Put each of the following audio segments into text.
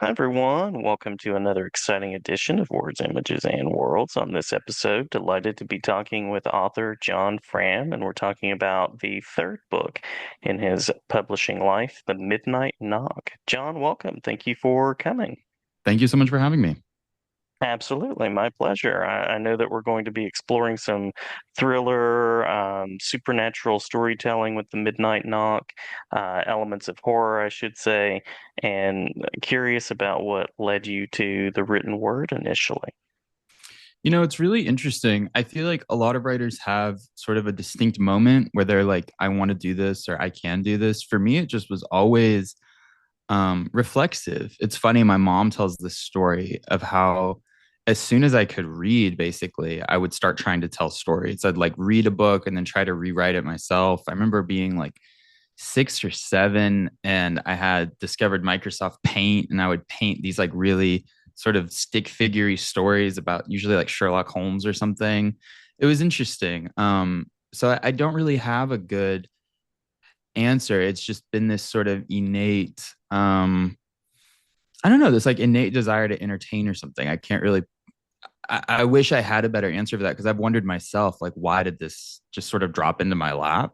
Hi, everyone. Welcome to another exciting edition of Words, Images, and Worlds. On this episode, delighted to be talking with author John Fram, and we're talking about the third book in his publishing life, The Midnight Knock. John, welcome. Thank you for coming. Thank you so much for having me. Absolutely, my pleasure. I know that we're going to be exploring some thriller, supernatural storytelling with the Midnight Knock, elements of horror, I should say, and curious about what led you to the written word initially. It's really interesting. I feel like a lot of writers have sort of a distinct moment where they're like, I want to do this or I can do this. For me, it just was always reflexive. It's funny. My mom tells this story of how, as soon as I could read, basically, I would start trying to tell stories. I'd like read a book and then try to rewrite it myself. I remember being like 6 or 7, and I had discovered Microsoft Paint, and I would paint these like really sort of stick figurey stories about usually like Sherlock Holmes or something. It was interesting. So I don't really have a good answer. It's just been this sort of innate, I don't know, this like innate desire to entertain or something. I can't really. I wish I had a better answer for that because I've wondered myself, like, why did this just sort of drop into my lap?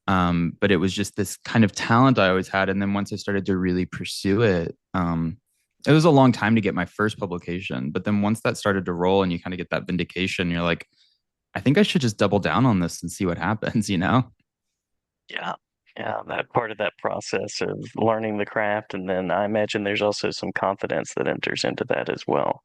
But it was just this kind of talent I always had. And then once I started to really pursue it, it was a long time to get my first publication. But then once that started to roll and you kind of get that vindication, you're like, I think I should just double down on this and see what happens, you know? Yeah, yeah, that part of that process of learning the craft, and then I imagine there's also some confidence that enters into that as well.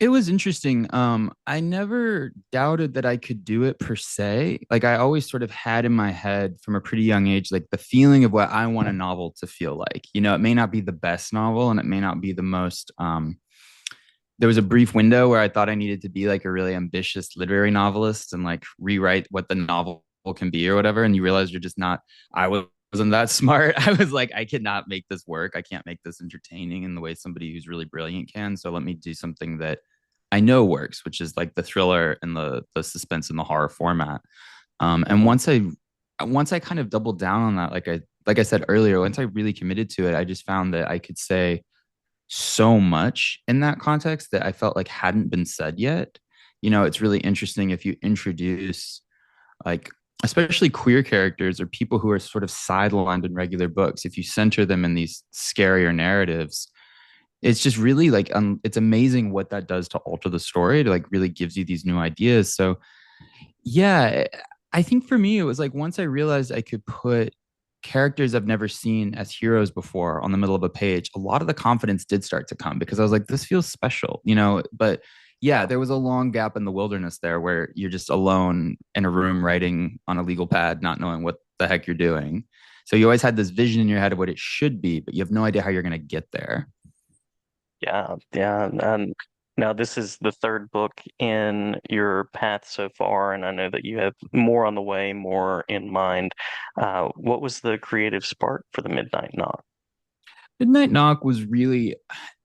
It was interesting. I never doubted that I could do it per se. Like I always sort of had in my head from a pretty young age, like the feeling of what I want a novel to feel like. It may not be the best novel and it may not be the most there was a brief window where I thought I needed to be like a really ambitious literary novelist and like rewrite what the novel can be or whatever. And you realize you're just not, I wasn't that smart. I was like, I cannot make this work. I can't make this entertaining in the way somebody who's really brilliant can. So let me do something that I know works, which is like the thriller and the suspense and the horror format. And Hmm. once I kind of doubled down on that, like I said earlier, once I really committed to it, I just found that I could say so much in that context that I felt like hadn't been said yet. It's really interesting if you introduce like especially queer characters or people who are sort of sidelined in regular books, if you center them in these scarier narratives, it's just really like it's amazing what that does to alter the story. It like really gives you these new ideas. So yeah, I think for me, it was like once I realized I could put characters I've never seen as heroes before on the middle of a page, a lot of the confidence did start to come because I was like, this feels special. But yeah, Yeah. there was a long gap in the wilderness there where you're just alone in a room writing on a legal pad, not knowing what the heck you're doing. So you always had this vision in your head of what it should be, but you have no idea how you're going to get there. Yeah, yeah. And now this is the third book in your path so far, and I know that you have more on the way, more in mind. What was the creative spark for the Midnight Knot? Midnight Knock was really,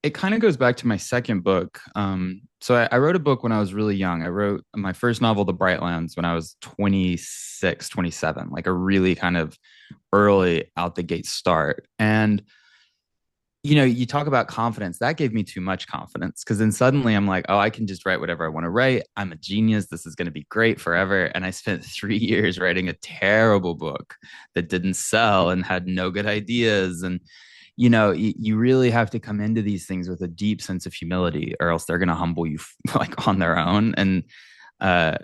it kind of goes back to my second book. So I wrote a book when I was really young. I wrote my first novel, The Brightlands, when I was 26, 27, like a really kind of early out the gate start. And, you talk about confidence. That gave me too much confidence because then suddenly I'm like, oh, I can just write whatever I want to write. I'm a genius. This is going to be great forever. And I spent 3 years writing a terrible book that didn't sell and had no good ideas. And you really have to come into these things with a deep sense of humility or else they're going to humble you like on their own. And uh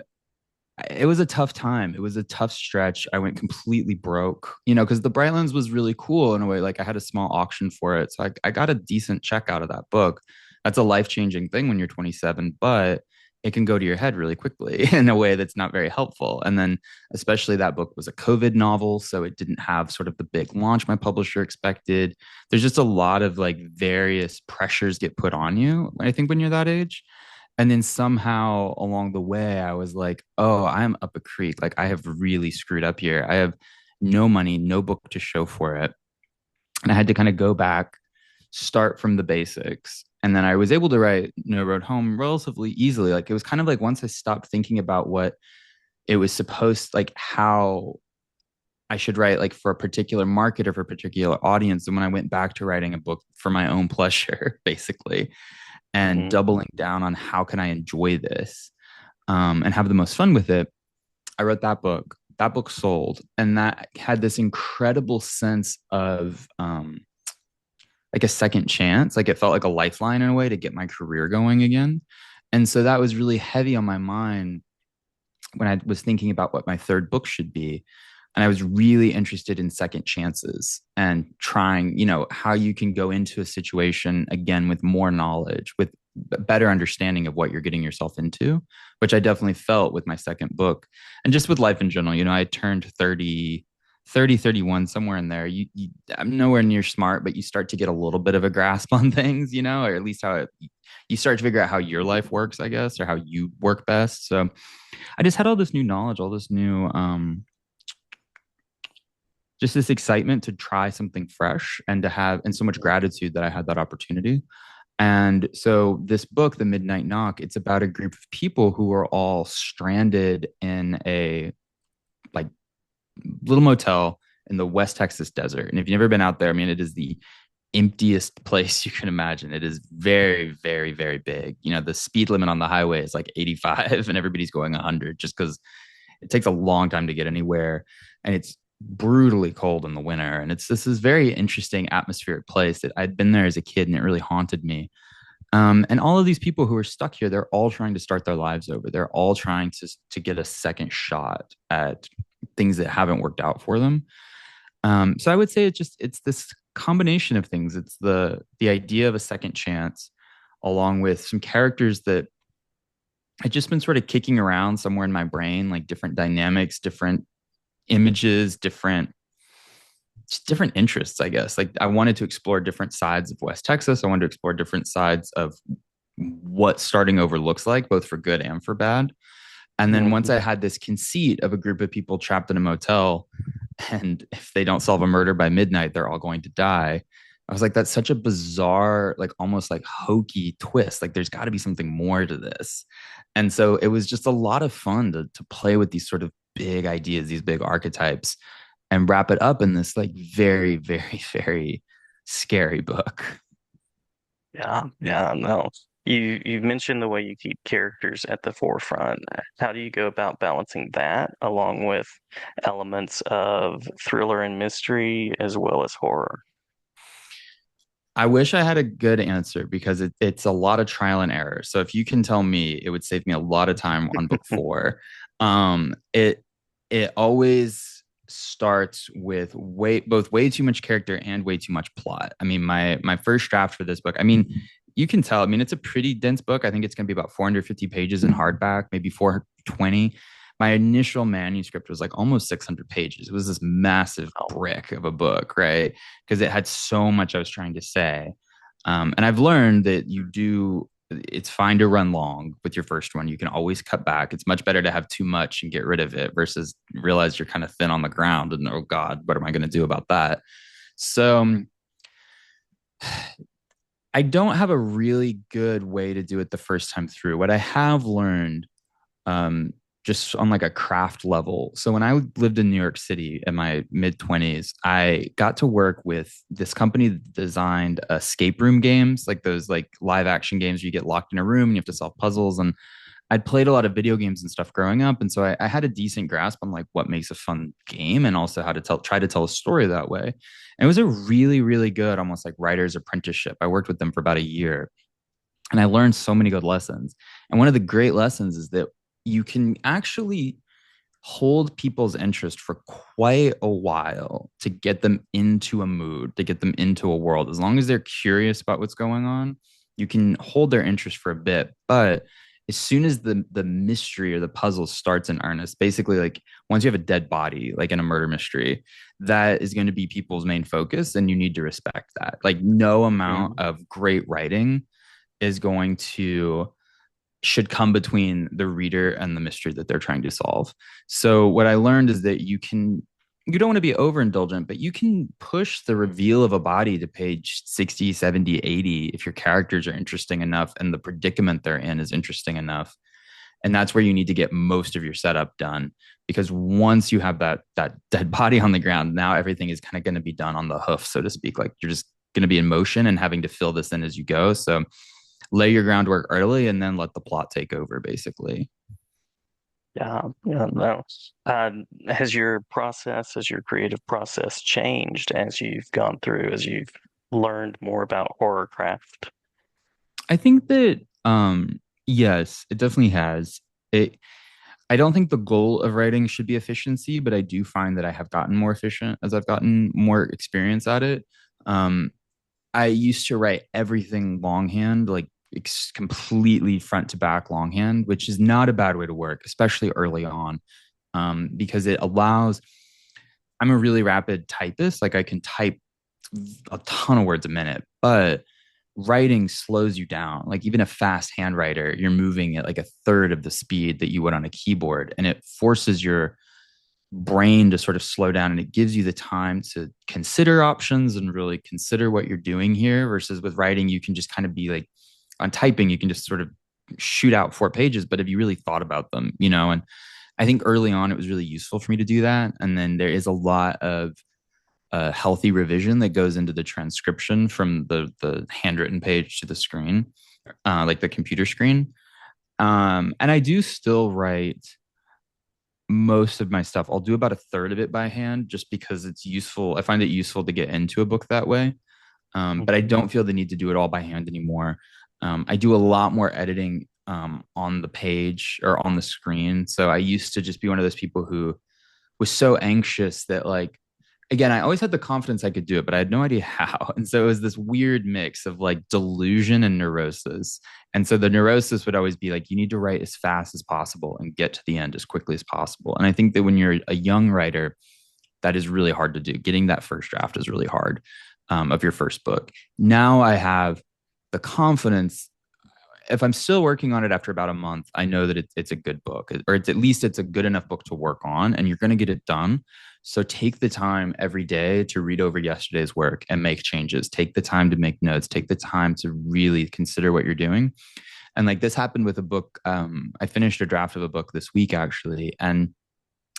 it was a tough time. It was a tough stretch. I went completely broke, because the Brightlands was really cool in a way. Like I had a small auction for it. So I got a decent check out of that book. That's a life changing thing when you're 27, but it can go to your head really quickly in a way that's not very helpful. And then, especially that book was a COVID novel. So it didn't have sort of the big launch my publisher expected. There's just a lot of like various pressures get put on you, I think, when you're that age. And then somehow along the way, I was like, oh, I'm up a creek. Like, I have really screwed up here. I have no money, no book to show for it. And I had to kind of go back, start from the basics. And then I was able to write No Road Home relatively easily. Like, it was kind of like once I stopped thinking about what it was supposed, like, how I should write like for a particular market or for a particular audience. And when I went back to writing a book for my own pleasure, basically, and Hmm. doubling down on how can I enjoy this and have the most fun with it, I wrote that book. That book sold, and that had this incredible sense of like a second chance. Like it felt like a lifeline in a way to get my career going again. And so that was really heavy on my mind when I was thinking about what my third book should be. And I was really interested in second chances and trying, how you can go into a situation again with more knowledge, with a better understanding of what you're getting yourself into, which I definitely felt with my second book. And just with life in general, I turned 31, somewhere in there. I'm nowhere near smart, but you start to get a little bit of a grasp on things, or at least you start to figure out how your life works, I guess, or how you work best. So I just had all this new knowledge, all this new just this excitement to try something fresh and to have and so much gratitude that I had that opportunity. And so this book, The Midnight Knock, it's about a group of people who are all stranded in a like little motel in the West Texas desert. And if you've never been out there, I mean, it is the emptiest place you can imagine. It is very, very, very big. The speed limit on the highway is like 85 and everybody's going 100 just because it takes a long time to get anywhere. And it's brutally cold in the winter. And this is very interesting atmospheric place that I'd been there as a kid and it really haunted me. And all of these people who are stuck here, they're all trying to start their lives over. They're all trying to get a second shot at things that haven't worked out for them. So I would say it's this combination of things. It's the idea of a second chance, along with some characters that I've just been sort of kicking around somewhere in my brain, like different dynamics, different images, different interests, I guess. Like I wanted to explore different sides of West Texas. I wanted to explore different sides of what starting over looks like, both for good and for bad. And then once I had this conceit of a group of people trapped in a motel, and if they don't solve a murder by midnight, they're all going to die. I was like, that's such a bizarre, like almost like hokey twist. Like there's got to be something more to this. And so it was just a lot of fun to play with these sort of big ideas, these big archetypes, and wrap it up in this like very, very, very scary book. Yeah, yeah, no. You mentioned the way you keep characters at the forefront. How do you go about balancing that along with elements of thriller and mystery as well as horror? I wish I had a good answer because it's a lot of trial and error. So if you can tell me, it would save me a lot of time on book four. It always starts with way too much character and way too much plot. I mean, my first draft for this book, I mean, you can tell. I mean, it's a pretty dense book. I think it's going to be about 450 pages in hardback, maybe 420. My initial manuscript was like almost 600 pages. It was this massive Oh, brick of a book, right? Because it had so much I was trying to say. And I've learned that it's fine to run long with your first one. You can always cut back. It's much better to have too much and get rid of it versus realize you're kind of thin on the ground and, oh God, what am I going to do about that? So I don't have a really good way to do it the first time through. What I have learned um, just on like a craft level. So when I lived in New York City in my mid 20s, I got to work with this company that designed escape room games, like those like live action games where you get locked in a room and you have to solve puzzles. And I'd played a lot of video games and stuff growing up, and so I had a decent grasp on like what makes a fun game, and also how to try to tell a story that way. And it was a really, really good, almost like writer's apprenticeship. I worked with them for about a year, and I learned so many good lessons. And one of the great lessons is that you can actually hold people's interest for quite a while to get them into a mood, to get them into a world. As long as they're curious about what's going on, you can hold their interest for a bit. But as soon as the mystery or the puzzle starts in earnest, basically like once you have a dead body, like in a murder mystery, that is going to be people's main focus, and you need to respect that. Like no amount mm, of great writing is going to should come between the reader and the mystery that they're trying to solve. So what I learned is that you don't want to be overindulgent, but you can push the reveal of a body to page 60, 70, 80 if your characters are interesting enough and the predicament they're in is interesting enough. And that's where you need to get most of your setup done, because once you have that dead body on the ground, now everything is kind of going to be done on the hoof, so to speak. Like you're just going to be in motion and having to fill this in as you go. So lay your groundwork early and then let the plot take over, basically. Yeah, yeah, no. Uh, has your creative process changed as you've gone through, as you've learned more about horror craft? I think that yes, it definitely has. It I don't think the goal of writing should be efficiency, but I do find that I have gotten more efficient as I've gotten more experience at it. Um, I used to write everything longhand, like completely front to back longhand, which is not a bad way to work, especially early on, because it allows. I'm a really rapid typist, like I can type a ton of words a minute, but writing slows you down. Like even a fast handwriter, you're moving at like a third of the speed that you would on a keyboard, and it forces your brain to sort of slow down, and it gives you the time to consider options and really consider what you're doing here. Versus with writing, you can just kind of be like, on typing, you can just sort of shoot out 4 pages, but have you really thought about them, and I think early on it was really useful for me to do that. And then there is a lot of healthy revision that goes into the transcription from the handwritten page to the screen, like the computer screen. And I do still write most of my stuff. I'll do about a third of it by hand just because it's useful. I find it useful to get into a book that way. But I Mhm. don't feel the need to do it all by hand anymore. I do a lot more editing on the page or on the screen. So I used to just be one of those people who was so anxious that, like, again, I always had the confidence I could do it, but I had no idea how. And so it was this weird mix of like delusion and neurosis. And so the neurosis would always be like, you need to write as fast as possible and get to the end as quickly as possible. And I think that when you're a young writer, that is really hard to do. Getting that first draft is really hard, of your first book. Now I have the confidence. If I'm still working on it after about a month, I know that it's a good book, or it's at least it's a good enough book to work on, and you're going to get it done. So take the time every day to read over yesterday's work and make changes. Take the time to make notes. Take the time to really consider what you're doing. And like this happened with a book. I finished a draft of a book this week actually, and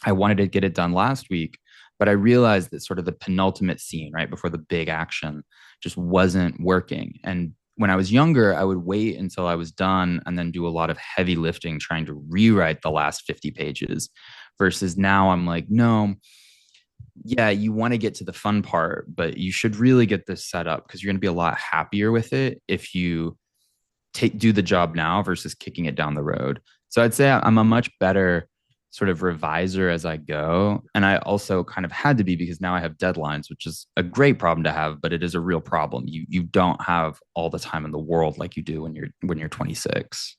I wanted to get it done last week, but I realized that sort of the penultimate scene right before the big action just wasn't working. And when I was younger, I would wait until I was done and then do a lot of heavy lifting trying to rewrite the last 50 pages. Versus now, I'm like, no, yeah, you want to get to the fun part, but you should really get this set up because you're going to be a lot happier with it if you do the job now versus kicking it down the road. So I'd say I'm a much better sort of reviser as I go. And I also kind of had to be because now I have deadlines, which is a great problem to have, but it is a real problem. You don't have all the time in the world like you do when you're 26.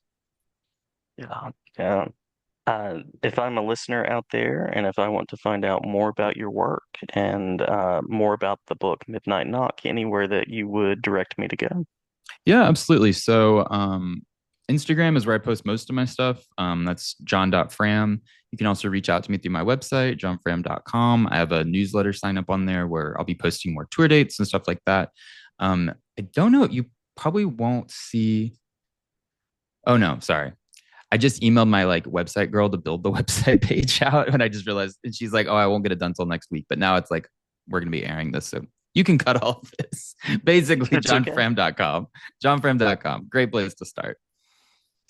Yeah, yeah. If I'm a listener out there and if I want to find out more about your work and more about the book Midnight Knock, anywhere that you would direct me to go. Yeah, absolutely. So Instagram is where I post most of my stuff. That's john.fram. You can also reach out to me through my website, johnfram.com. I have a newsletter sign up on there where I'll be posting more tour dates and stuff like that. I don't know. You probably won't see. Oh, no, sorry. I just emailed my like website girl to build the website page out. And I just realized, and she's like, oh, I won't get it done until next week. But now it's like, we're going to be airing this. So you can cut all of this. Basically, It's okay. johnfram.com. Johnfram.com. Great place to start.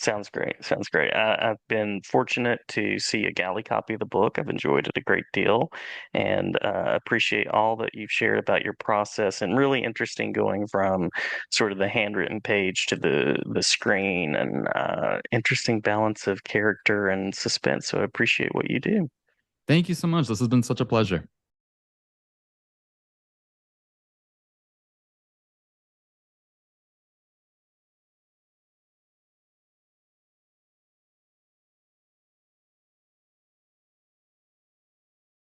Sounds great. Sounds great. I've been fortunate to see a galley copy of the book. I've enjoyed it a great deal and appreciate all that you've shared about your process and really interesting going from sort of the handwritten page to the screen and interesting balance of character and suspense. So I appreciate what you do. Thank you so much. This has been such a pleasure.